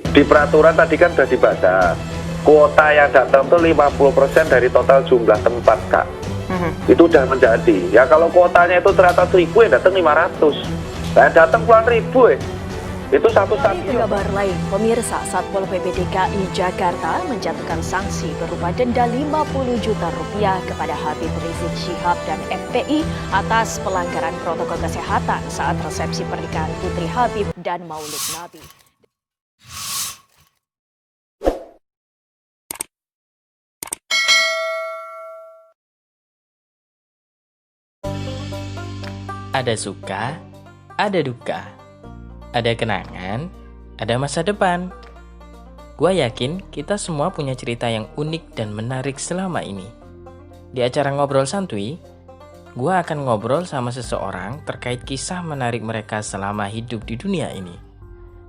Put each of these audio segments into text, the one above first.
di peraturan tadi kan sudah dibaca. Kuota yang datang tuh 50% dari total jumlah tempat, Kak. Itu udah menjadi. Ya kalau kuotanya itu ternyata 1.000 ya datang 500. Nah, datang puluhan ribu ya. Itu satu Ke stadion. kabar lain, pemirsa, Satpol PP DKI Jakarta menjatuhkan sanksi berupa denda 50 juta rupiah kepada Habib Rizik Syihab dan FPI atas pelanggaran protokol kesehatan saat resepsi pernikahan Putri Habib dan Maulid Nabi. Ada suka, ada duka, ada kenangan, ada masa depan. Gua yakin kita semua punya cerita yang unik dan menarik selama ini. Di acara Ngobrol Santuy, gua akan ngobrol sama seseorang terkait kisah menarik mereka selama hidup di dunia ini.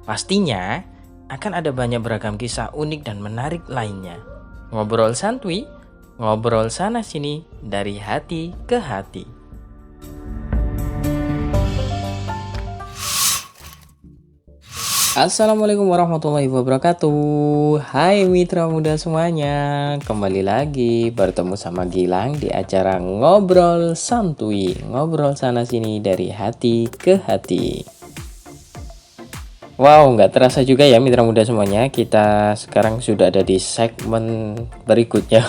Pastinya akan ada banyak beragam kisah unik dan menarik lainnya. Ngobrol Santuy, ngobrol sana sini dari hati ke hati. Assalamualaikum warahmatullahi wabarakatuh. Hai mitra muda semuanya, kembali lagi bertemu sama Gilang di acara Ngobrol Santuy, ngobrol sana sini dari hati ke hati. Wow, nggak terasa juga ya mitra muda semuanya, kita sekarang sudah ada di segmen berikutnya.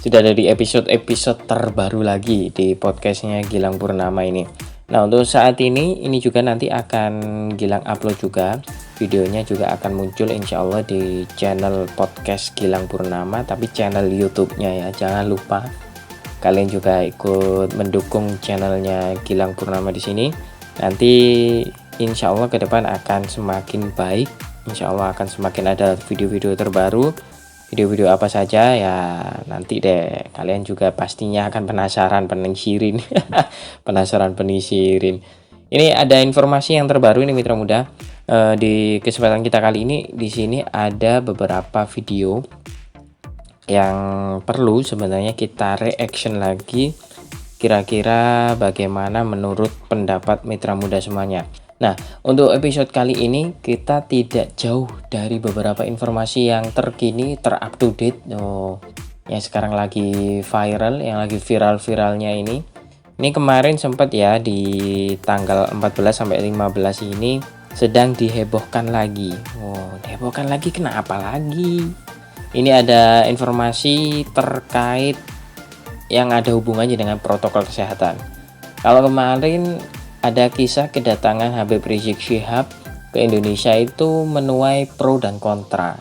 Sudah ada di episode terbaru lagi di podcastnya Gilang Purnama ini. Nah, untuk saat ini juga nanti akan Gilang upload juga. Videonya juga akan muncul insya Allah di channel podcast Gilang Purnama, tapi channel YouTube-nya ya. Jangan lupa kalian juga ikut mendukung channelnya Gilang Purnama di sini. Nanti insya Allah ke depan akan semakin baik. Insya Allah akan semakin ada video-video terbaru. Video-video apa saja ya nanti deh, kalian juga pastinya akan penasaran penisirin. Penasaran penisirin. Ini ada informasi yang terbaru ini mitra muda. Di kesempatan kita kali ini di sini ada beberapa video yang perlu sebenarnya kita reaction lagi. Kira-kira bagaimana menurut pendapat mitra muda semuanya. Nah, untuk episode kali ini kita tidak jauh dari beberapa informasi yang terkini, terupdate, yang sekarang lagi viral, yang lagi viral-viralnya ini. Ini kemarin sempat ya di tanggal 14 sampai 15 ini sedang dihebohkan lagi. Dihebohkan lagi kenapa lagi? Ini ada informasi terkait yang ada hubungannya dengan protokol kesehatan. Kalau kemarin ada kisah kedatangan Habib Rizik Syihab ke Indonesia itu menuai pro dan kontra.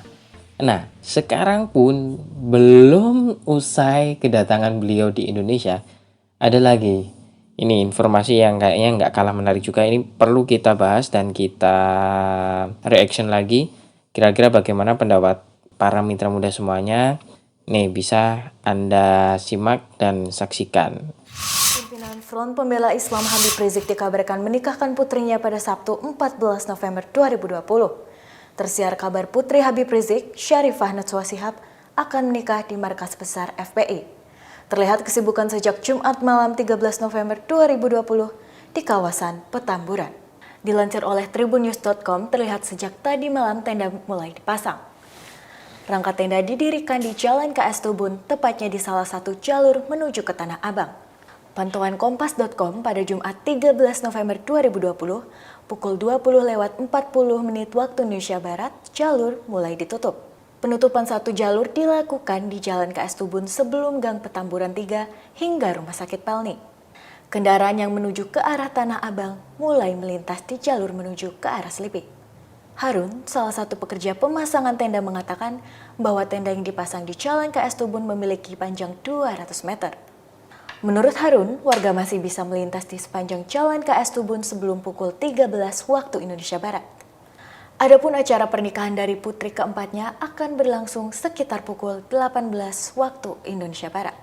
Nah, sekarang pun belum usai kedatangan beliau di Indonesia, ada lagi. Ini informasi yang kayaknya nggak kalah menarik juga. Ini perlu kita bahas dan kita reaction lagi. Kira-kira bagaimana pendapat para mitra muda semuanya? Nih, bisa Anda simak dan saksikan. Pimpinan Front Pembela Islam Habib Rizik dikabarkan menikahkan putrinya pada Sabtu 14 November 2020. Tersiar kabar putri Habib Rizik, Syarifah Najwa Shihab, akan menikah di markas besar FPI. Terlihat kesibukan sejak Jumat malam 13 November 2020 di kawasan Petamburan. Dilansir oleh tribunnews.com, terlihat sejak tadi malam tenda mulai dipasang. Rangka tenda didirikan di Jalan KS Tubun, tepatnya di salah satu jalur menuju ke Tanah Abang. Pantauan Kompas.com pada Jumat 13 November 2020, pukul 20:40 waktu Indonesia Barat, jalur mulai ditutup. Penutupan satu jalur dilakukan di Jalan KS Tubun sebelum Gang Petamburan 3 hingga Rumah Sakit Pelni. Kendaraan yang menuju ke arah Tanah Abang mulai melintas di jalur menuju ke arah Selipi. Harun, salah satu pekerja pemasangan tenda, mengatakan bahwa tenda yang dipasang di Jalan KS Tubun memiliki panjang 200 meter. Menurut Harun, warga masih bisa melintas di sepanjang Jalan KS Tubun sebelum pukul 13 waktu Indonesia Barat. Adapun acara pernikahan dari putri keempatnya akan berlangsung sekitar pukul 18 waktu Indonesia Barat.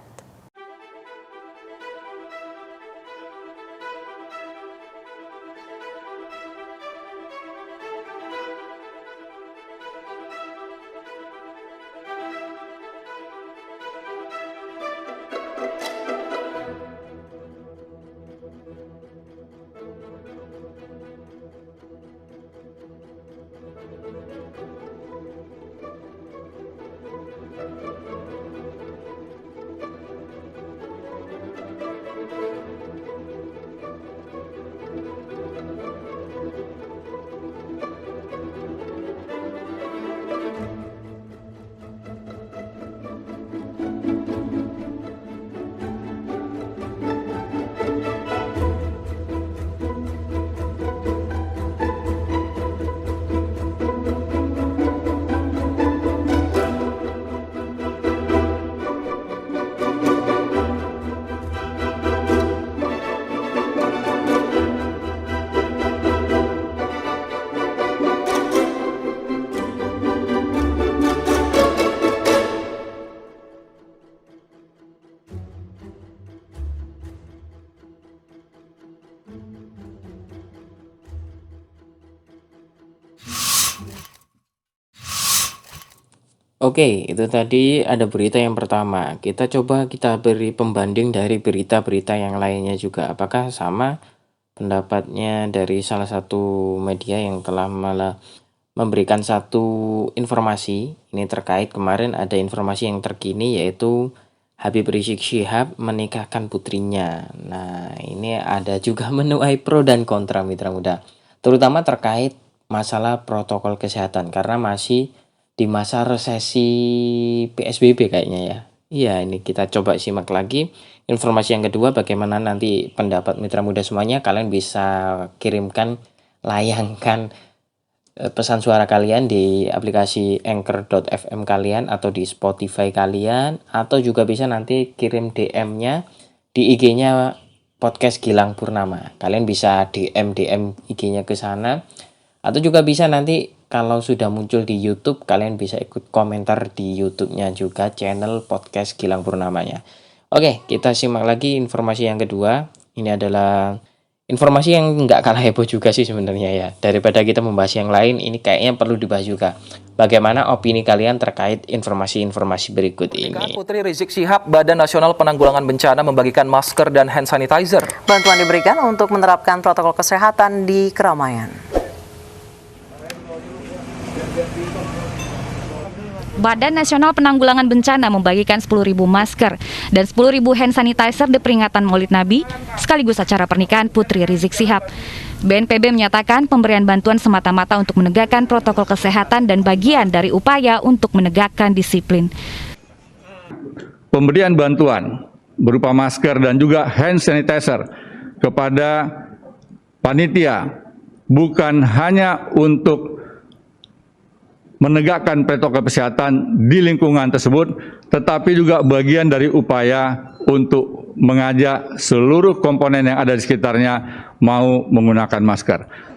Oke, itu tadi ada berita yang pertama. Kita beri pembanding dari berita-berita yang lainnya juga. Apakah sama pendapatnya dari salah satu media yang telah malah memberikan satu informasi. Ini terkait kemarin ada informasi yang terkini yaitu Habib Rizik Syihab menikahkan putrinya. Nah, ini ada juga menuai pro dan kontra mitra muda. Terutama terkait masalah protokol kesehatan karena masih di masa resesi PSBB kayaknya ya. Iya, ini kita coba simak lagi. Informasi yang kedua, bagaimana nanti pendapat mitra muda semuanya. Kalian bisa kirimkan, layangkan pesan suara kalian di aplikasi anchor.fm kalian atau di Spotify kalian. Atau juga bisa nanti kirim DM-nya di IG-nya podcast Gilang Purnama. Kalian bisa DM IG-nya ke sana. Atau juga bisa nanti kalau sudah muncul di YouTube, kalian bisa ikut komentar di YouTube-nya juga, channel podcast Gilang Purnamanya. Oke, kita simak lagi informasi yang kedua. Ini adalah informasi yang nggak kalah heboh juga sih sebenarnya ya. Daripada kita membahas yang lain, ini kayaknya perlu dibahas juga. Bagaimana opini kalian terkait informasi-informasi berikut ini? Putri Rizik Syihab, Badan Nasional Penanggulangan Bencana membagikan masker dan hand sanitizer. Bantuan diberikan untuk menerapkan protokol kesehatan di keramaian. Badan Nasional Penanggulangan Bencana membagikan 10.000 masker dan 10.000 hand sanitizer di peringatan Maulid Nabi sekaligus acara pernikahan Putri Rizik Syihab. BNPB menyatakan pemberian bantuan semata-mata untuk menegakkan protokol kesehatan dan bagian dari upaya untuk menegakkan disiplin. Pemberian bantuan berupa masker dan juga hand sanitizer kepada panitia bukan hanya untuk menegakkan protokol kesehatan di lingkungan tersebut, tetapi juga bagian dari upaya untuk mengajak seluruh komponen yang ada di sekitarnya mau menggunakan masker.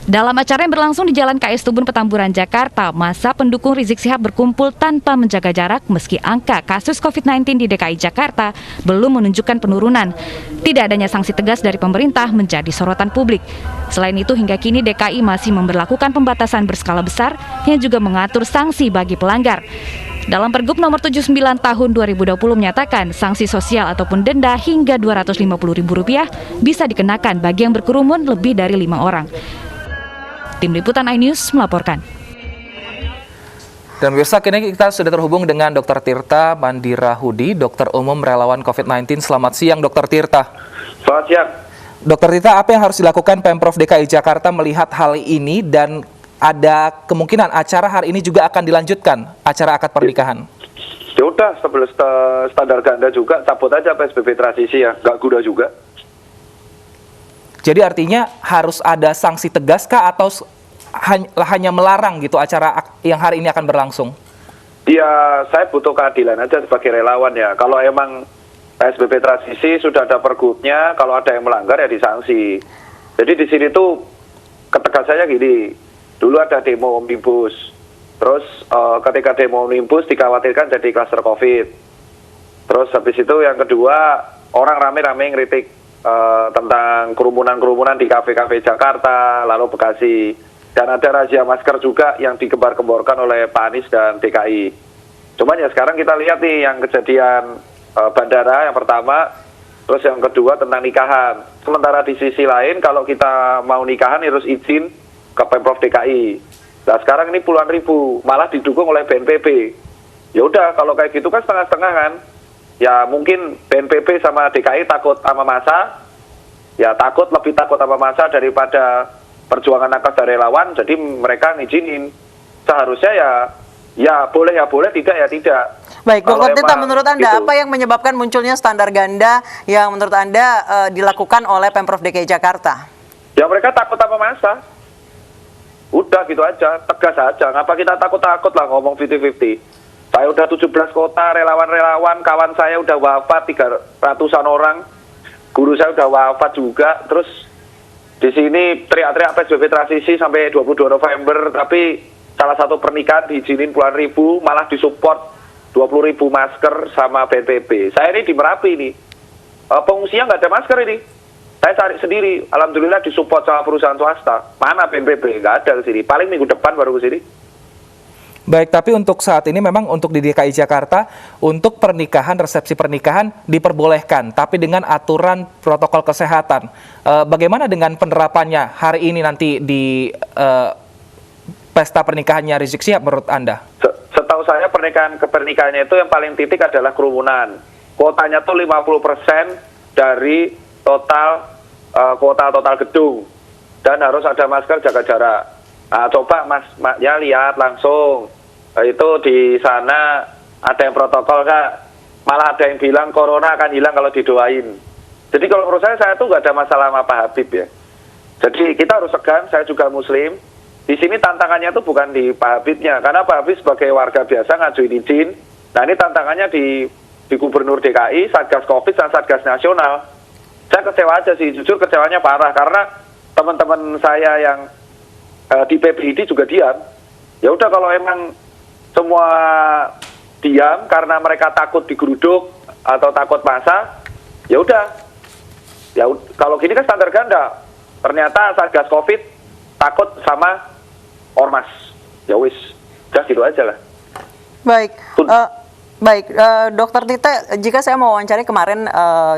Dalam acara yang berlangsung di Jalan KS Tubun, Petamburan, Jakarta, massa pendukung Rizik Syihab berkumpul tanpa menjaga jarak meski angka kasus COVID-19 di DKI Jakarta belum menunjukkan penurunan. Tidak adanya sanksi tegas dari pemerintah menjadi sorotan publik. Selain itu, hingga kini DKI masih memberlakukan pembatasan berskala besar yang juga mengatur sanksi bagi pelanggar. Dalam Pergub nomor 79 tahun 2020 menyatakan sanksi sosial ataupun denda hingga Rp250.000 bisa dikenakan bagi yang berkerumun lebih dari 5 orang. Tim Liputan iNews melaporkan. Dan pemirsa, kini kita sudah terhubung dengan Dr. Tirta Mandirahudi, dokter umum relawan COVID-19. Selamat siang, Dr. Tirta. Selamat siang. Dr. Tirta, apa yang harus dilakukan Pemprov DKI Jakarta melihat hal ini dan ada kemungkinan acara hari ini juga akan dilanjutkan, acara akad pernikahan? Ya udah, standar ganda juga, cabut aja PSBB transisi ya, nggak guna juga. Jadi artinya harus ada sanksi tegas kah atau hanya melarang gitu acara yang hari ini akan berlangsung? Ya, saya butuh keadilan aja sebagai relawan ya. Kalau emang PSBB transisi sudah ada pergubnya, kalau ada yang melanggar ya disanksi. Jadi di sini tuh ketegasannya gini, dulu ada demo omnibus, terus ketika demo omnibus dikhawatirkan jadi kluster COVID. Terus habis itu yang kedua, orang rame-rame ngeritik tentang kerumunan-kerumunan di kafe-kafe Jakarta, lalu Bekasi. Dan ada razia masker juga yang digembar-gemborkan oleh Pak Anies dan DKI. Cuman ya sekarang kita lihat nih yang kejadian bandara yang pertama, terus yang kedua tentang nikahan. Sementara di sisi lain kalau kita mau nikahan harus izin ke Pemprov DKI. Nah sekarang ini puluhan ribu, malah didukung oleh BNPB. Ya udah kalau kayak gitu kan setengah-setengah kan. Ya mungkin BNPB sama DKI takut sama massa, ya lebih takut sama massa daripada perjuangan akad dari relawan, jadi mereka ngizinin. Seharusnya ya boleh, tidak ya tidak. Baik, Dr. Tirta, menurut Anda gitu. apa yang menyebabkan munculnya standar ganda yang menurut Anda dilakukan oleh Pemprov DKI Jakarta? Ya mereka takut sama massa. Udah gitu aja, tegas aja. Ngapa kita takut-takut lah ngomong 50-50. Saya udah 17 kota, relawan-relawan, kawan saya udah wafat 300-an orang. Guru saya udah wafat juga. Terus di sini teriak-teriak PSBB transisi sampai 22 November, tapi salah satu pernikahan diizinin puluhan ribu, malah disupport 20.000 masker sama BNPB. Saya ini di Merapi ini, pengungsinya nggak ada masker ini. Saya cari sendiri, alhamdulillah disupport sama perusahaan swasta. Mana BNPB? Nggak ada ke sini. Paling minggu depan baru ke sini. Baik, tapi untuk saat ini memang untuk di DKI Jakarta, untuk pernikahan, resepsi pernikahan diperbolehkan, tapi dengan aturan protokol kesehatan. Bagaimana dengan penerapannya hari ini nanti di pesta pernikahannya Rizik Syihab menurut Anda? Setahu saya pernikahannya itu yang paling titik adalah kerumunan. Kuotanya tuh 50% dari total kuota total gedung. Dan harus ada masker, jaga jarak. Nah, coba Mas ya lihat langsung. Itu di sana ada yang protokol Kak. Malah ada yang bilang corona akan hilang kalau didoain. Jadi kalau menurut saya tuh nggak ada masalah sama Pak Habib ya. Jadi kita harus segan, saya juga muslim. Di sini tantangannya tuh bukan di Pak Habibnya, karena Pak Habib sebagai warga biasa ngajuin izin. Nah ini tantangannya di Gubernur DKI, Satgas Covid dan Satgas Nasional. Saya kecewa aja sih, jujur kecewanya parah, karena teman-teman saya yang di PBID juga diam. Ya udah kalau emang semua diam karena mereka takut digeruduk atau takut massa, ya udah. Ya kalau gini kan standar ganda. Ternyata Satgas Covid takut sama ormas. Ya wis, udah gitu aja lah. Baik. Dokter Tite, jika saya mau wawancari kemarin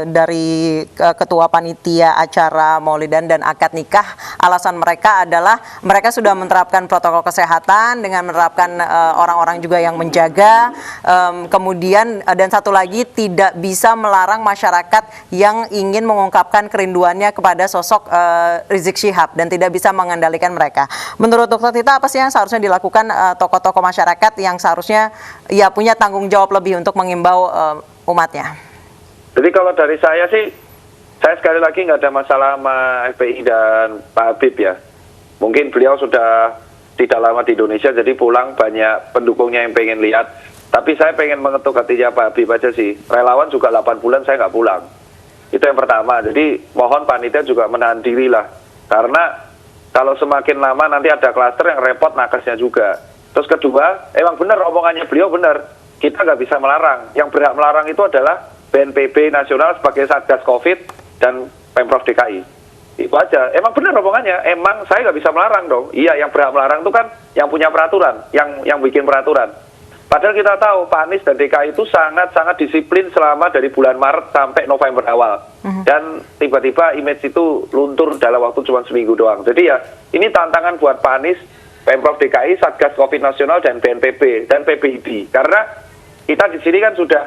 dari Ketua Panitia Acara Maulidan dan Akad Nikah, alasan mereka adalah mereka sudah menerapkan protokol kesehatan dengan menerapkan orang-orang juga yang menjaga, kemudian dan satu lagi tidak bisa melarang masyarakat yang ingin mengungkapkan kerinduannya kepada sosok Rizik Syihab dan tidak bisa mengendalikan mereka. Menurut Dokter Tite, apa sih yang seharusnya dilakukan tokoh-tokoh masyarakat yang seharusnya ya punya tanggung jawab lebih untuk mengimbau umatnya? Jadi kalau dari saya sih, saya sekali lagi nggak ada masalah sama FPI dan Pak Habib ya. Mungkin beliau sudah tidak lama di Indonesia, jadi pulang banyak pendukungnya yang pengen lihat. Tapi saya pengen mengetuk hatinya Pak Habib aja sih. Relawan juga 8 bulan saya nggak pulang. Itu yang pertama. Jadi mohon panitia juga menahan diri lah. Karena kalau semakin lama nanti ada klaster yang repot nakesnya juga. Terus kedua, emang benar omongannya beliau benar. Kita nggak bisa melarang. Yang berhak melarang itu adalah BNPB nasional sebagai Satgas Covid dan Pemprov DKI. Itu aja. Emang benar omongannya. Emang saya nggak bisa melarang dong. Iya, yang berhak melarang itu kan yang punya peraturan, yang bikin peraturan. Padahal kita tahu Pak Anies dan DKI itu sangat-sangat disiplin selama dari bulan Maret sampai November awal. Dan tiba-tiba image itu luntur dalam waktu cuma seminggu doang. Jadi ya, ini tantangan buat Pak Anies, Pemprov DKI, Satgas Covid Nasional, dan BNPB, dan PBID. Karena kita di sini kan sudah,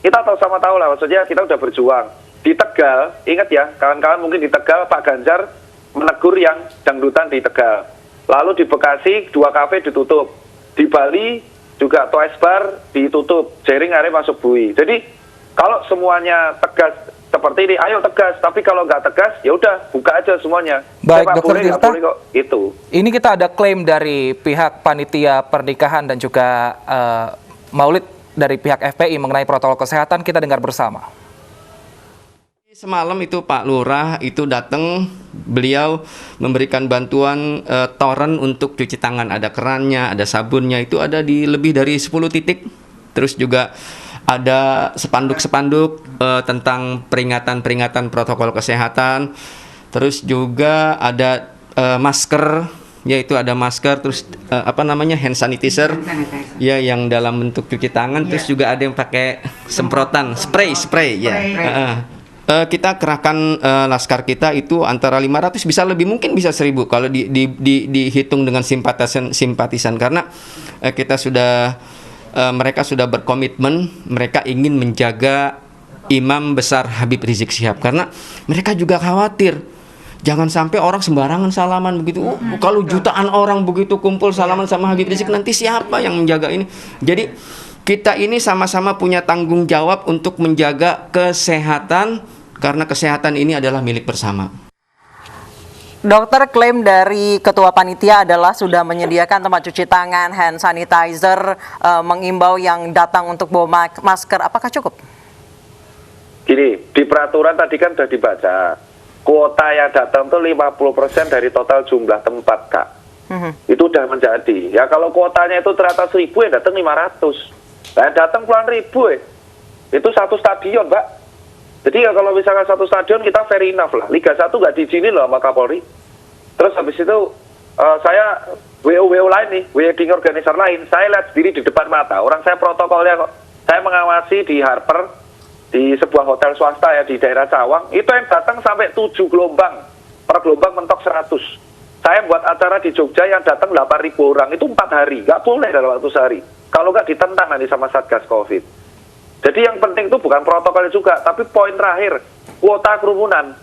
kita tahu lah, maksudnya kita udah berjuang. Di Tegal, ingat ya, kawan-kawan mungkin di Tegal, Pak Ganjar menegur yang dangdutan di Tegal. Lalu di Bekasi, 2 kafe ditutup. Di Bali, juga Toys Bar ditutup. Jering akhirnya masuk bui. Jadi, kalau semuanya tegas seperti ini, ayo tegas. Tapi kalau nggak tegas, ya udah, buka aja semuanya. Baik, Dokter Tirta, itu. Ini kita ada klaim dari pihak panitia pernikahan dan juga Maulid dari pihak FPI mengenai protokol kesehatan, kita dengar bersama. Semalam itu Pak Lurah itu datang, beliau memberikan bantuan toren untuk cuci tangan, ada kerannya, ada sabunnya, itu ada di lebih dari 10 titik. Terus juga ada spanduk-spanduk tentang peringatan-peringatan protokol kesehatan. Terus juga ada masker, yaitu ada masker, terus hand sanitizer, ya yang dalam bentuk cuci tangan, terus juga ada yang pakai semprotan, spray ya. Kita kerahkan laskar kita itu antara 500 bisa lebih, mungkin bisa 1000 kalau dihitung dengan simpatisan karena kita sudah mereka sudah berkomitmen, mereka ingin menjaga Imam Besar Habib Rizik Syihab karena mereka juga khawatir jangan sampai orang sembarangan salaman begitu. Kalau jutaan orang begitu kumpul salaman sama Habib Rizik, nanti siapa yang menjaga ini? Jadi kita ini sama-sama punya tanggung jawab untuk menjaga kesehatan karena kesehatan ini adalah milik bersama. Dokter, klaim dari Ketua Panitia adalah sudah menyediakan tempat cuci tangan, hand sanitizer, mengimbau yang datang untuk bawa masker. Apakah cukup? Gini, di peraturan tadi kan sudah dibaca. Kuota yang datang itu 50% dari total jumlah tempat, Kak. Itu udah menjadi. Ya kalau kuotanya itu ternyata 1000 ya datang 500. Nah, datang puluhan ribu ya. Itu satu stadion, Mbak. Jadi ya kalau misalkan satu stadion kita fair enough lah. Liga 1 nggak diizinin loh sama Kapolri. Terus habis itu Saya WO lain nih, wedding organizer lain, saya lihat sendiri di depan mata. Orang saya protokolnya kok. Saya mengawasi di Harper, di sebuah hotel swasta ya di daerah Cawang, itu yang datang sampai 7 gelombang. Per gelombang mentok 100. Saya buat acara di Jogja yang datang 8.000 orang, itu 4 hari. Nggak boleh dalam waktu sehari. Kalau nggak ditentang nanti sama Satgas Covid. Jadi yang penting itu bukan protokol juga, tapi poin terakhir, kuota kerumunan.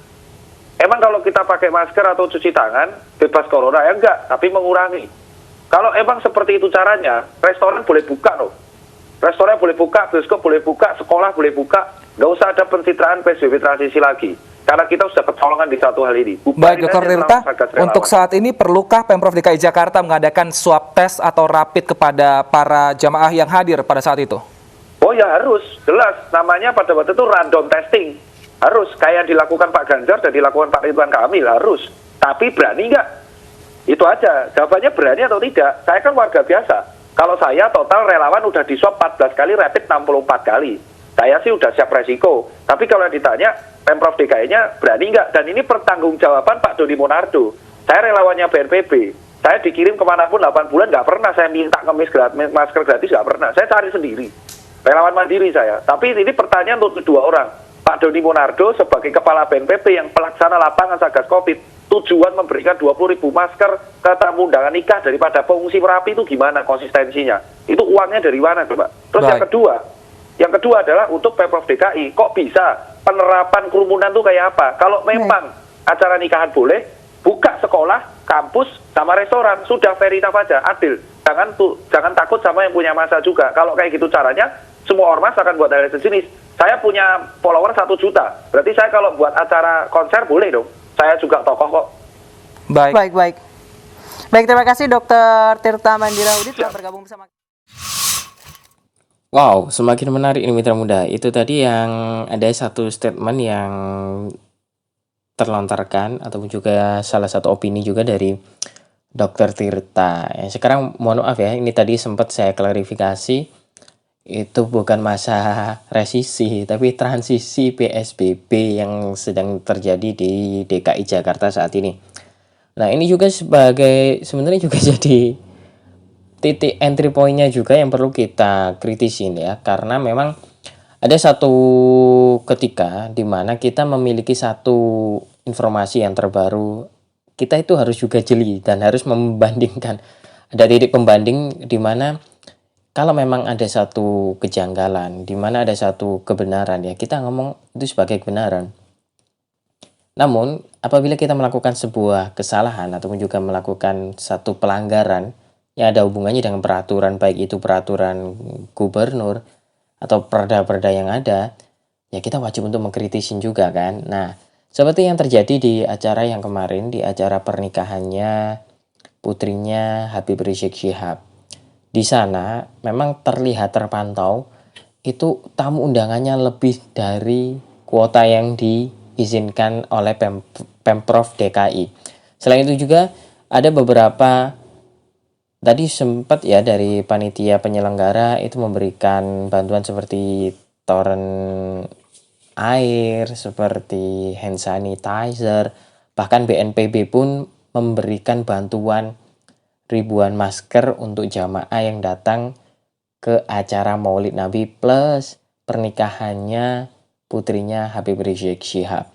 Emang kalau kita pakai masker atau cuci tangan, bebas corona ya enggak, tapi mengurangi. Kalau emang seperti itu caranya, restoran boleh buka loh. Restoran boleh buka, bioskop boleh buka, sekolah boleh buka. Nggak usah ada pencitraan PSBB transisi lagi. Karena kita sudah kecolongan di satu hal ini. Baik, Dr. Tirta, untuk saat ini perlukah Pemprov DKI Jakarta mengadakan swab test atau rapid kepada para jamaah yang hadir pada saat itu? Oh ya harus, jelas. Namanya pada waktu itu random testing. Harus, kayak yang dilakukan Pak Ganjar dan dilakukan Pak Ridwan Kamil, harus. Tapi berani nggak? Itu aja, jawabannya berani atau tidak. Saya kan warga biasa. Kalau saya total relawan udah di swab 14 kali, rapid 64 kali. Saya sih udah siap resiko. Tapi kalau ditanya, Pemprov DKI-nya berani nggak? Dan ini pertanggungjawaban Pak Doni Monardo. Saya relawannya BNPB. Saya dikirim kemanapun 8 bulan, nggak pernah saya minta ngemis masker gratis, nggak pernah. Saya cari sendiri. Relawan mandiri saya. Tapi ini pertanyaan untuk kedua orang. Pak Doni Monardo sebagai Kepala BNPB yang pelaksana lapangan Satgas Covid, tujuan memberikan 20.000 masker ke tamu undangan nikah daripada pengungsi Merapi itu gimana konsistensinya? Itu uangnya dari mana coba? Terus yang kedua adalah untuk Pemprov DKI, kok bisa penerapan kerumunan itu kayak apa? Kalau memang acara nikahan boleh, buka sekolah, kampus, sama restoran, sudah fair enough aja, adil. Jangan takut sama yang punya masa juga. Kalau kayak gitu caranya, semua ormas akan buat hal sejenis. Saya punya follower 1 juta. Berarti saya kalau buat acara konser boleh dong. Saya juga tokoh kok. Baik, terima kasih Dr. Tirta Mandiraudi telah bergabung bersama. Wow, semakin menarik ini mitra muda. Itu tadi yang ada satu statement yang terlontarkan ataupun juga salah satu opini juga dari Dr. Tirta. Sekarang mohon maaf ya, ini tadi sempat saya klarifikasi. Itu bukan masa resisi, tapi transisi PSBB yang sedang terjadi di DKI Jakarta saat ini. Nah, ini juga sebenarnya juga jadi titik entry point-nya juga yang perlu kita kritisin ya, karena memang ada satu ketika di mana kita memiliki satu informasi yang terbaru, kita itu harus juga jeli dan harus membandingkan. Ada titik pembanding di mana kalau memang ada satu kejanggalan, di mana ada satu kebenaran ya, kita ngomong itu sebagai kebenaran. Namun, apabila kita melakukan sebuah kesalahan ataupun juga melakukan satu pelanggaran yang ada hubungannya dengan peraturan, baik itu peraturan gubernur atau perda-perda yang ada, ya kita wajib untuk mengkritisin juga kan. Nah, seperti yang terjadi di acara yang kemarin, di acara pernikahannya putrinya Habib Rizik Syihab. Di sana memang terlihat terpantau itu tamu undangannya lebih dari kuota yang diizinkan oleh Pemprov DKI. Selain itu juga ada beberapa tadi sempat ya dari panitia penyelenggara itu memberikan bantuan seperti toren air, seperti hand sanitizer, bahkan BNPB pun memberikan bantuan ribuan masker untuk jamaah yang datang ke acara Maulid Nabi plus pernikahannya putrinya Habib Rizik Syihab.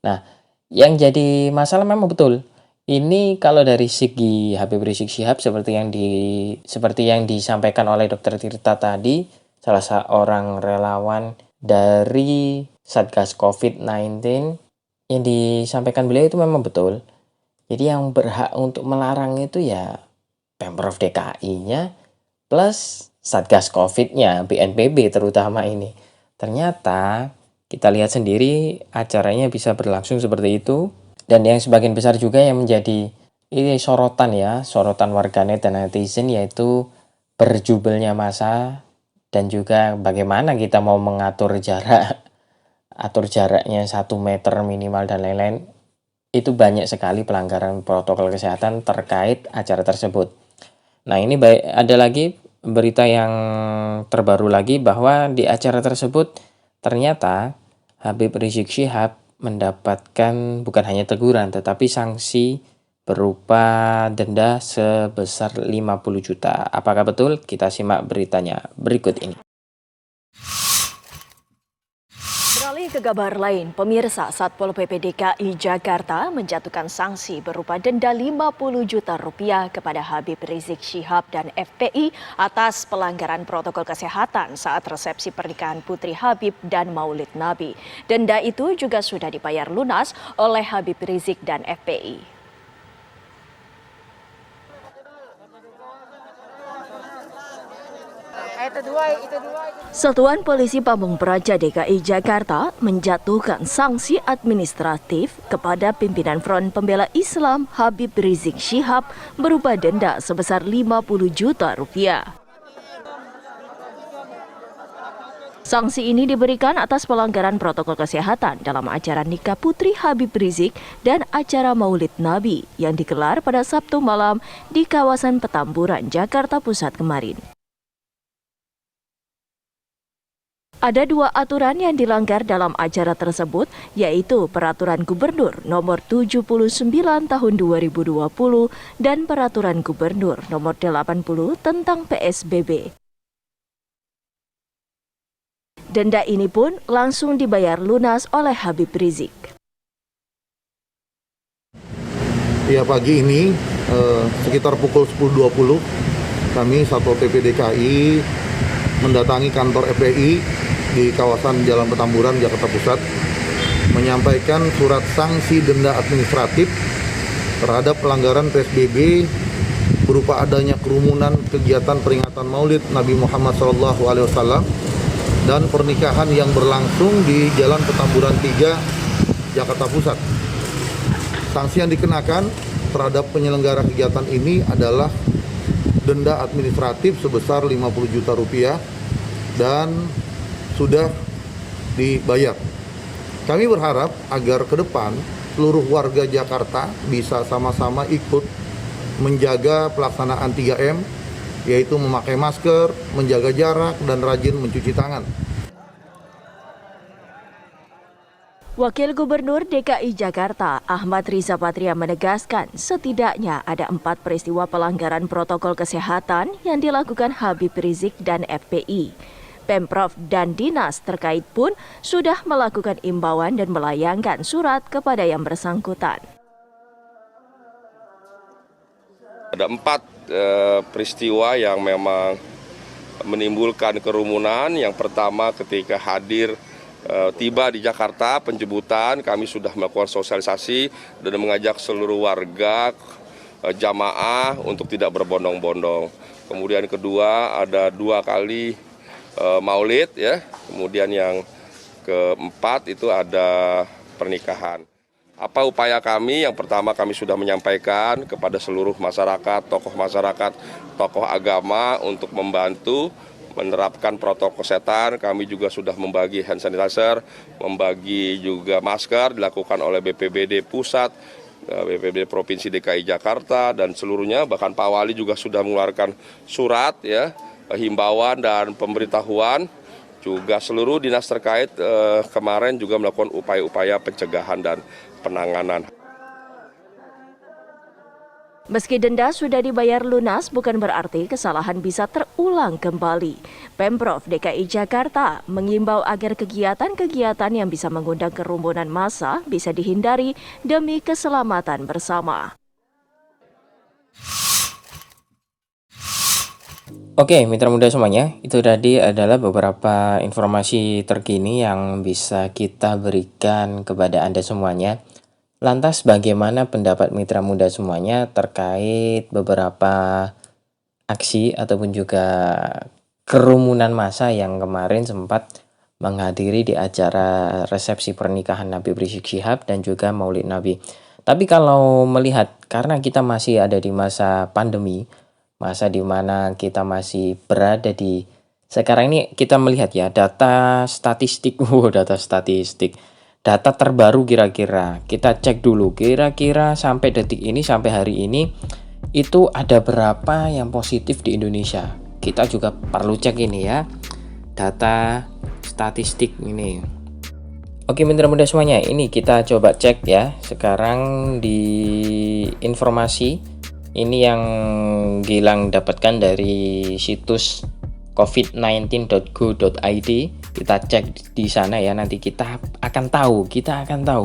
Nah, yang jadi masalah memang betul. Ini kalau dari segi Habib Rizik Syihab seperti yang disampaikan oleh Dr. Tirta tadi, salah seorang relawan dari Satgas COVID-19, yang disampaikan beliau itu memang betul. Jadi yang berhak untuk melarang itu ya Pemprov DKI-nya plus Satgas COVID-nya, BNPB terutama ini. Ternyata kita lihat sendiri acaranya bisa berlangsung seperti itu. Dan yang sebagian besar juga yang menjadi ini sorotan warganet dan netizen, yaitu berjubelnya massa dan juga bagaimana kita mau mengatur jaraknya 1 meter minimal dan lain-lain. Itu banyak sekali pelanggaran protokol kesehatan terkait acara tersebut. Nah, ini ada lagi berita yang terbaru lagi bahwa di acara tersebut ternyata Habib Rizik Syihab mendapatkan bukan hanya teguran tetapi sanksi berupa denda sebesar 50 juta. Apakah betul? Kita simak beritanya berikut ini. Beralih ke kabar lain, pemirsa, Satpol PP DKI Jakarta menjatuhkan sanksi berupa denda 50 juta rupiah kepada Habib Rizik Syihab dan FPI atas pelanggaran protokol kesehatan saat resepsi pernikahan Putri Habib dan Maulid Nabi. Denda itu juga sudah dibayar lunas oleh Habib Rizik dan FPI. Satuan Polisi Pamung Praja DKI Jakarta menjatuhkan sanksi administratif kepada pimpinan Front Pembela Islam Habib Rizik Syihab berupa denda sebesar 50 juta rupiah. Sanksi ini diberikan atas pelanggaran protokol kesehatan dalam acara nikah Putri Habib Rizik dan acara Maulid Nabi yang digelar pada Sabtu malam di kawasan Petamburan, Jakarta Pusat kemarin. Ada dua aturan yang dilanggar dalam acara tersebut, yaitu Peraturan Gubernur Nomor 79 Tahun 2020 dan Peraturan Gubernur Nomor 80 tentang PSBB. Denda ini pun langsung dibayar lunas oleh Habib Rizik. Ya, pagi ini sekitar pukul 10.20 kami Satpol PP DKI mendatangi kantor FPI di kawasan Jalan Petamburan, Jakarta Pusat, menyampaikan surat sanksi denda administratif terhadap pelanggaran PSBB berupa adanya kerumunan kegiatan peringatan Maulid Nabi Muhammad SAW dan pernikahan yang berlangsung di Jalan Petamburan 3, Jakarta Pusat. Sanksi yang dikenakan terhadap penyelenggara kegiatan ini adalah denda administratif sebesar 50 juta rupiah dan sudah dibayar. Kami berharap agar ke depan seluruh warga Jakarta bisa sama-sama ikut menjaga pelaksanaan 3M, yaitu memakai masker, menjaga jarak, dan rajin mencuci tangan. Wakil Gubernur DKI Jakarta Ahmad Riza Patria menegaskan setidaknya ada 4 peristiwa pelanggaran protokol kesehatan yang dilakukan Habib Rizik dan FPI. Pemprov dan dinas terkait pun sudah melakukan imbauan dan melayangkan surat kepada yang bersangkutan. Ada 4 peristiwa yang memang menimbulkan kerumunan. Yang pertama ketika tiba di Jakarta penjemputan, kami sudah melakukan sosialisasi dan mengajak seluruh warga jamaah untuk tidak berbondong-bondong. Kemudian kedua ada 2 kali maulid ya. Kemudian yang keempat itu ada pernikahan. Apa upaya kami? Yang pertama kami sudah menyampaikan kepada seluruh masyarakat, tokoh agama untuk membantu menerapkan protokol kesehatan. Kami juga sudah membagi hand sanitizer, membagi juga masker dilakukan oleh BPBD Pusat, BPBD Provinsi DKI Jakarta dan seluruhnya. Bahkan Pak Wali juga sudah mengeluarkan surat ya, himbauan dan pemberitahuan. Juga seluruh dinas terkait kemarin juga melakukan upaya-upaya pencegahan dan penanganan. Meski denda sudah dibayar lunas, bukan berarti kesalahan bisa terulang kembali. Pemprov DKI Jakarta mengimbau agar kegiatan-kegiatan yang bisa mengundang kerumunan massa bisa dihindari demi keselamatan bersama. Oke, mitra muda semuanya, itu tadi adalah beberapa informasi terkini yang bisa kita berikan kepada Anda semuanya. Lantas bagaimana pendapat mitra muda semuanya terkait beberapa aksi ataupun juga kerumunan massa yang kemarin sempat menghadiri di acara resepsi pernikahan Habib Rizik Syihab dan juga Maulid Nabi. Tapi kalau melihat, karena kita masih ada di masa pandemi, masa di mana kita masih berada di sekarang ini, kita melihat ya data statistik, data terbaru kira-kira kita cek dulu kira-kira sampai detik ini, sampai hari ini itu ada berapa yang positif di Indonesia. Kita juga perlu cek ini ya, data statistik ini. Oke mitra muda semuanya, ini kita coba cek ya. Sekarang di informasi ini yang Gilang dapatkan dari situs covid19.go.id. Kita cek di sana ya, nanti kita akan tahu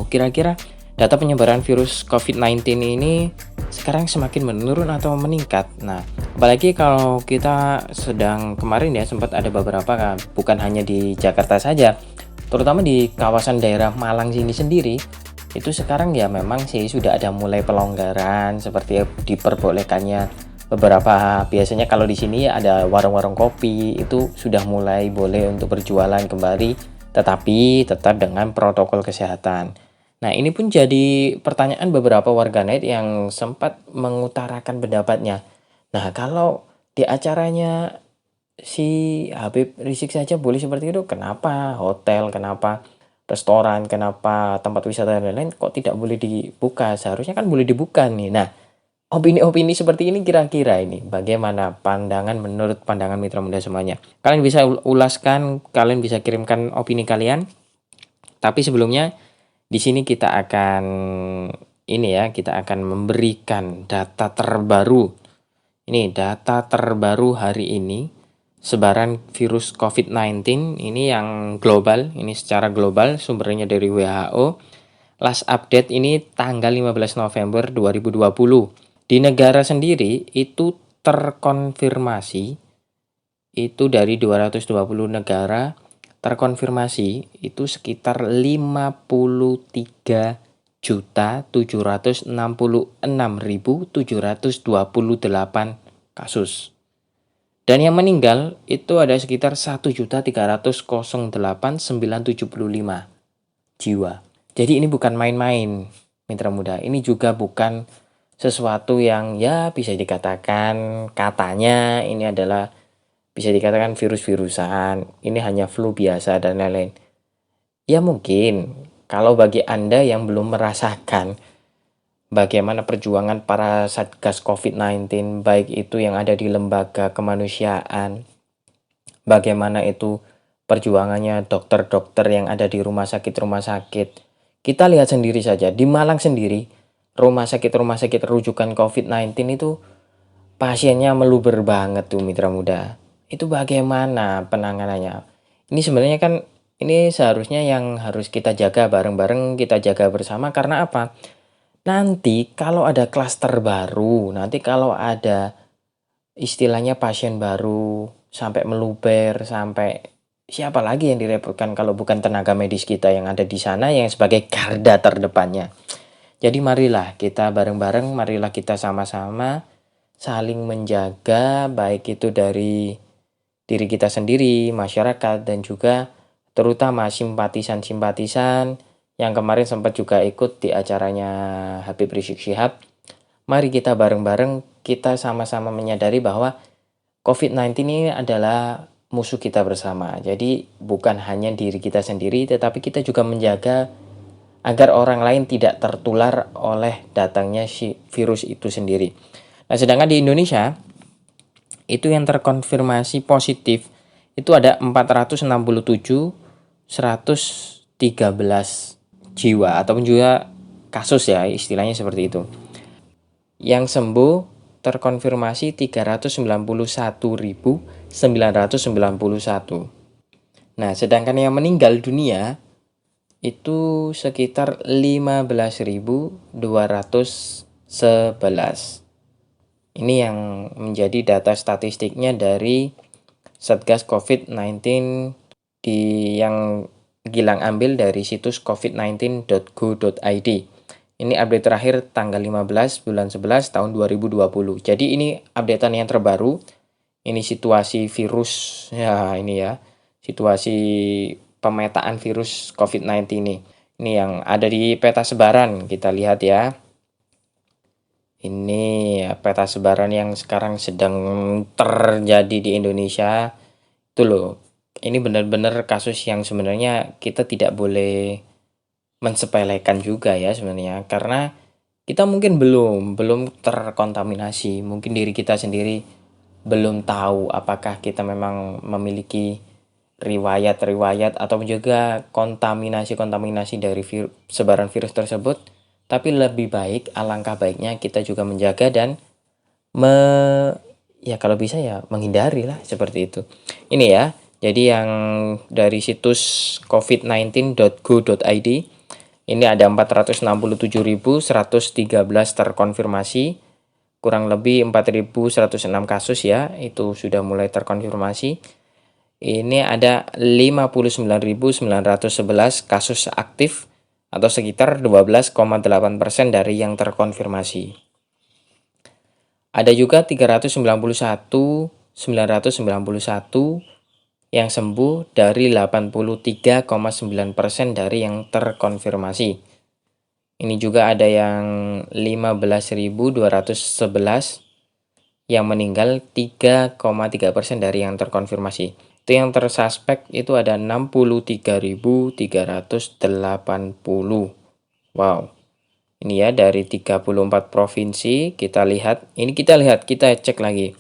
kira-kira data penyebaran virus COVID-19 ini sekarang semakin menurun atau meningkat. Nah, apalagi kalau kita sedang kemarin ya sempat ada beberapa, bukan hanya di Jakarta saja, terutama di kawasan daerah Malang sini sendiri, itu sekarang ya memang sih sudah ada mulai pelonggaran seperti diperbolehkannya beberapa, biasanya kalau di sini ada warung-warung kopi itu sudah mulai boleh untuk berjualan kembali, tetapi tetap dengan protokol kesehatan. Nah, ini pun jadi pertanyaan beberapa warganet yang sempat mengutarakan pendapatnya. Nah, kalau di acaranya si Habib Rizik saja boleh seperti itu, kenapa hotel, kenapa restoran, kenapa tempat wisata dan lain-lain kok tidak boleh dibuka? Seharusnya kan boleh dibuka nih. Nah, opini-opini seperti ini kira-kira ini bagaimana pandangan menurut pandangan mitra muda semuanya? Kalian bisa ulaskan, kalian bisa kirimkan opini kalian. Tapi sebelumnya di sini kita akan kita akan memberikan data terbaru. Ini data terbaru hari ini. Sebaran virus COVID-19 ini yang global, ini secara global, sumbernya dari WHO. Last update ini tanggal 15 November 2020. Di negara sendiri itu terkonfirmasi, itu dari 220 negara, terkonfirmasi itu sekitar 53.766.728 kasus. Dan yang meninggal itu ada sekitar 1.308.975 jiwa. Jadi ini bukan main-main, mitra muda. Ini juga bukan sesuatu yang ya bisa dikatakan katanya ini adalah bisa dikatakan virus-virusan. Ini hanya flu biasa dan lain-lain. Ya mungkin kalau bagi Anda yang belum merasakan bagaimana perjuangan para Satgas COVID-19, baik itu yang ada di lembaga kemanusiaan, bagaimana itu perjuangannya dokter-dokter yang ada di rumah sakit. Kita lihat sendiri saja, di Malang sendiri, rumah sakit rujukan COVID-19 itu pasiennya meluber banget tuh mitra muda. Itu bagaimana penanganannya? Ini sebenarnya kan, ini seharusnya yang harus kita jaga bareng-bareng, kita jaga bersama, karena apa? Nanti kalau ada klaster baru, nanti kalau ada istilahnya pasien baru, sampai meluber, sampai siapa lagi yang direpotkan kalau bukan tenaga medis kita yang ada di sana yang sebagai garda terdepannya. Jadi marilah kita bareng-bareng, marilah kita sama-sama saling menjaga, baik itu dari diri kita sendiri, masyarakat, dan juga terutama simpatisan-simpatisan yang kemarin sempat juga ikut di acaranya Habib Rizik Syihab. Mari kita bareng-bareng, kita sama-sama menyadari bahwa COVID-19 ini adalah musuh kita bersama. Jadi bukan hanya diri kita sendiri, tetapi kita juga menjaga agar orang lain tidak tertular oleh datangnya si virus itu sendiri. Nah, sedangkan di Indonesia, itu yang terkonfirmasi positif, itu ada 467.113 jiwa ataupun juga kasus ya, istilahnya seperti itu. Yang sembuh terkonfirmasi 391.991. Nah, sedangkan yang meninggal dunia itu sekitar 15.211. Ini yang menjadi data statistiknya dari Satgas COVID-19 yang Gilang ambil dari situs covid19.go.id. Ini update terakhir tanggal 15 bulan 11 tahun 2020. Jadi ini updatean yang terbaru. Ini situasi virus ya, ini ya. Situasi pemetaan virus COVID-19 ini. Ini yang ada di peta sebaran, kita lihat ya. Ini peta sebaran yang sekarang sedang terjadi di Indonesia. Itu loh. Ini benar-benar kasus yang sebenarnya kita tidak boleh mensepelekan juga ya sebenarnya, karena kita mungkin belum terkontaminasi, mungkin diri kita sendiri belum tahu apakah kita memang memiliki riwayat-riwayat ataupun juga kontaminasi dari sebaran virus tersebut. Tapi lebih baik, alangkah baiknya kita juga menjaga dan ya kalau bisa ya menghindari lah seperti itu. Ini ya, jadi yang dari situs covid19.go.id ini ada 467.113 terkonfirmasi, kurang lebih 4.106 kasus ya, itu sudah mulai terkonfirmasi. Ini ada 59.911 kasus aktif atau sekitar 12,8% dari yang terkonfirmasi. Ada juga 391.991 yang sembuh dari 83,9% dari yang terkonfirmasi. Ini juga ada yang 15.211 yang meninggal 3,3% dari yang terkonfirmasi. Itu yang tersuspek itu ada 63.380. Wow. Ini ya dari 34 provinsi kita cek lagi.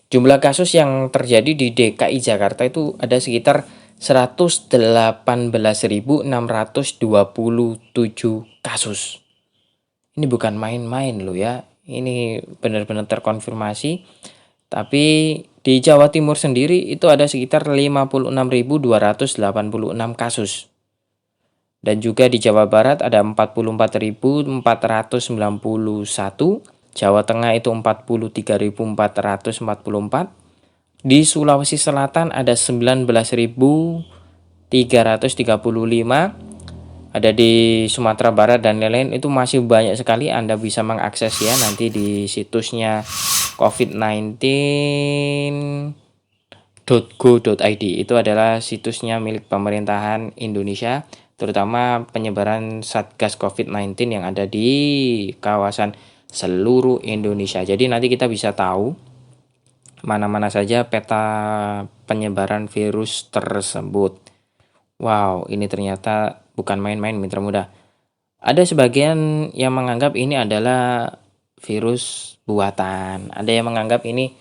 Jumlah kasus yang terjadi di DKI Jakarta itu ada sekitar 118.627 kasus. Ini bukan main-main loh ya. Ini benar-benar terkonfirmasi. Tapi di Jawa Timur sendiri itu ada sekitar 56.286 kasus. Dan juga di Jawa Barat ada 44.491, Jawa Tengah itu 43.444, di Sulawesi Selatan ada 19.335, ada di Sumatera Barat dan lain-lain, itu masih banyak sekali. Anda bisa mengakses ya nanti di situsnya covid19.go.id. Itu adalah situsnya milik pemerintahan Indonesia, terutama penyebaran Satgas COVID-19 yang ada di kawasan seluruh Indonesia. Jadi nanti kita bisa tahu mana-mana saja peta penyebaran virus tersebut. Wow, ini ternyata bukan main-main mitra muda. Ada sebagian yang menganggap ini adalah virus buatan. Ada yang menganggap ini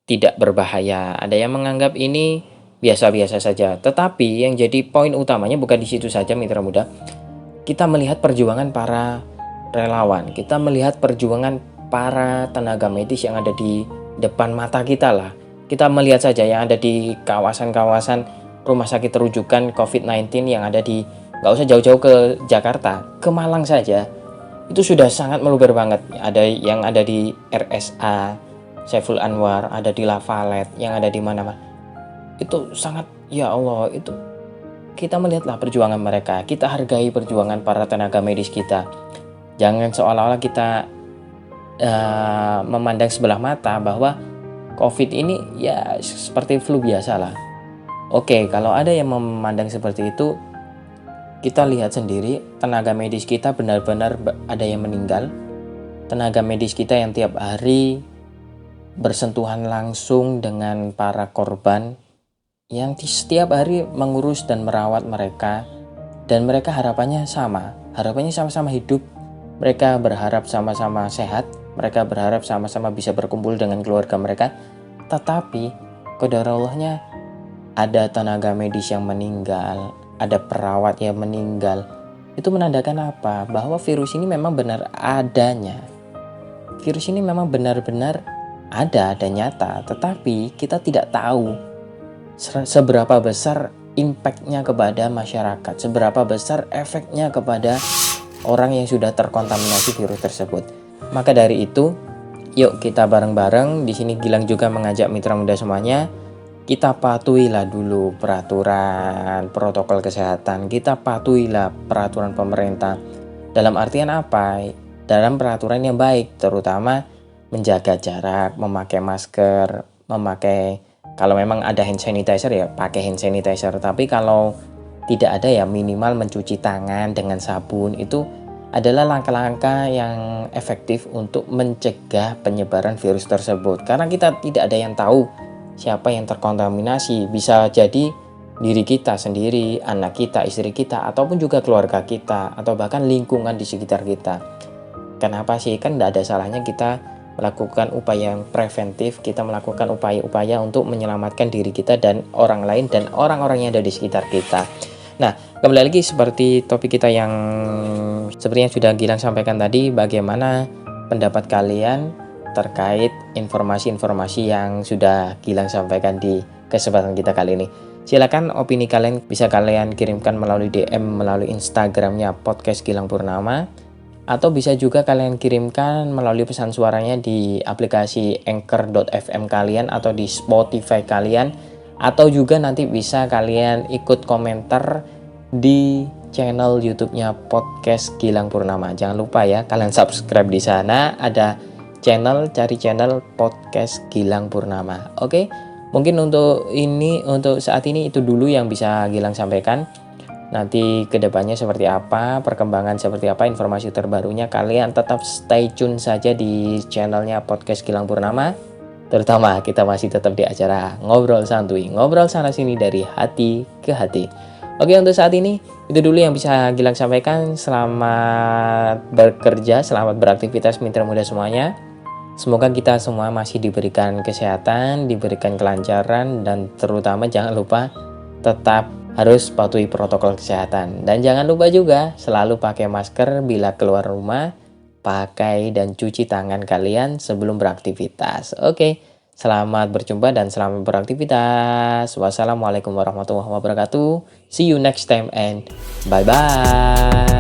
tidak berbahaya. Ada yang menganggap ini biasa-biasa saja. Tetapi yang jadi poin utamanya bukan di situ saja mitra muda. Kita melihat perjuangan para relawan. Kita melihat perjuangan para tenaga medis yang ada di depan mata kita lah. Kita melihat saja yang ada di kawasan-kawasan rumah sakit rujukan COVID-19 yang ada di, nggak usah jauh-jauh ke Jakarta, ke Malang saja. Itu sudah sangat meluber banget. Ada yang ada di RSA, Saiful Anwar, ada di Lavalette, yang ada di mana-mana. Itu sangat, ya Allah, itu kita melihatlah perjuangan mereka. Kita hargai perjuangan para tenaga medis kita. Jangan seolah-olah kita memandang sebelah mata bahwa COVID ini ya seperti flu biasa lah. Oke, kalau ada yang memandang seperti itu, kita lihat sendiri tenaga medis kita benar-benar ada yang meninggal. Tenaga medis kita yang tiap hari bersentuhan langsung dengan para korban, yang setiap hari mengurus dan merawat mereka, dan mereka harapannya sama-sama hidup. Mereka berharap sama-sama sehat, mereka berharap sama-sama bisa berkumpul dengan keluarga mereka. Tetapi qadarallahnya ada tenaga medis yang meninggal, ada perawat yang meninggal. Itu menandakan apa? Bahwa virus ini memang benar adanya. Virus ini memang benar-benar ada nyata, tetapi kita tidak tahu seberapa besar impact-nya kepada masyarakat, seberapa besar efeknya kepada orang yang sudah terkontaminasi virus tersebut. Maka dari itu, yuk kita bareng-bareng di sini Gilang juga mengajak mitra muda semuanya, kita patuhilah dulu peraturan protokol kesehatan, kita patuhilah peraturan pemerintah. Dalam artian apa? Dalam peraturan yang baik, terutama menjaga jarak, memakai masker, kalau memang ada hand sanitizer ya pakai hand sanitizer. Tapi kalau tidak ada ya minimal mencuci tangan dengan sabun. Itu adalah langkah-langkah yang efektif untuk mencegah penyebaran virus tersebut. Karena kita tidak ada yang tahu siapa yang terkontaminasi. Bisa jadi diri kita sendiri, anak kita, istri kita, ataupun juga keluarga kita, atau bahkan lingkungan di sekitar kita. Kenapa sih? Kan tidak ada salahnya kita melakukan upaya yang preventif, kita melakukan upaya-upaya untuk menyelamatkan diri kita dan orang lain dan orang-orang yang ada di sekitar kita. Nah, kembali lagi seperti topik kita yang seperti yang sudah Gilang sampaikan tadi, bagaimana pendapat kalian terkait informasi-informasi yang sudah Gilang sampaikan di kesempatan kita kali ini. Silakan opini kalian bisa kalian kirimkan melalui DM melalui Instagramnya Podcast Gilang Purnama, atau bisa juga kalian kirimkan melalui pesan suaranya di aplikasi Anchor.fm kalian atau di Spotify kalian, atau juga nanti bisa kalian ikut komentar di channel YouTube-nya Podcast Gilang Purnama. Jangan lupa ya, kalian subscribe di sana, ada channel, cari channel Podcast Gilang Purnama. Oke, mungkin untuk saat ini itu dulu yang bisa Gilang sampaikan. Nanti kedepannya seperti apa, perkembangan seperti apa, informasi terbarunya, kalian tetap stay tune saja di channelnya Podcast Gilang Purnama. Terutama kita masih tetap di acara Ngobrol Santuy, ngobrol sana sini dari hati ke hati. Oke, untuk saat ini itu dulu yang bisa Gilang sampaikan. Selamat bekerja, selamat beraktivitas mitra muda semuanya. Semoga kita semua masih diberikan kesehatan, diberikan kelancaran, dan terutama jangan lupa tetap harus patuhi protokol kesehatan. Dan jangan lupa juga selalu pakai masker bila keluar rumah, pakai dan cuci tangan kalian sebelum beraktivitas. Oke, selamat berjumpa dan selamat beraktivitas. Wassalamualaikum warahmatullahi wabarakatuh. See you next time and bye-bye.